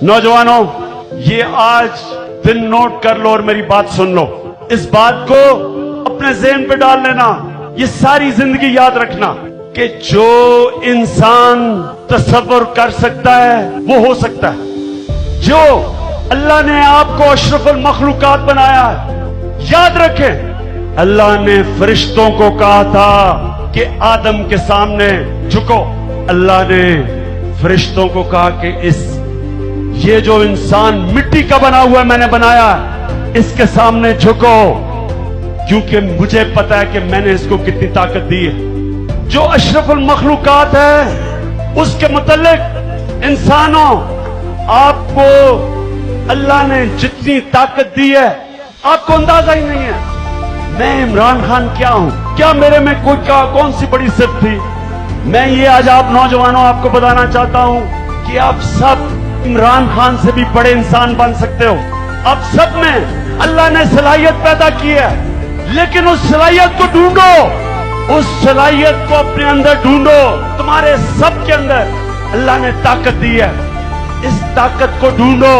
नौजवानों, ये आज दिन नोट कर लो और मेरी बात सुन लो। इस बात को अपने ज़हन पे डाल लेना, ये सारी जिंदगी याद रखना कि जो इंसान तसव्वुर कर सकता है वो हो सकता है। जो अल्लाह ने आपको अशरफुल मखलूकात बनाया है, याद रखें, अल्लाह ने फरिश्तों को कहा था कि आदम के सामने झुको। अल्लाह ने फरिश्तों को कहा कि ये जो इंसान मिट्टी का बना हुआ है मैंने बनाया, इसके सामने झुको, क्योंकि मुझे पता है कि मैंने इसको कितनी ताकत दी है। जो अशरफुल मखलूकात है उसके मुतल्लिक इंसानों, आपको अल्लाह ने जितनी ताकत दी है आपको अंदाजा ही नहीं है। मैं इमरान खान क्या हूं, क्या मेरे में कौन सी बड़ी सिफ्त थी? मैं ये आज आप नौजवानों आपको बताना चाहता हूं कि आप सब इमरान खान से भी बड़े इंसान बन सकते हो। आप सब में अल्लाह ने सलाहियत पैदा की है, लेकिन उस सलाहियत को ढूंढो, उस सलाहियत को अपने अंदर ढूंढो। तुम्हारे सब के अंदर अल्लाह ने ताकत दी है, इस ताकत को ढूंढो।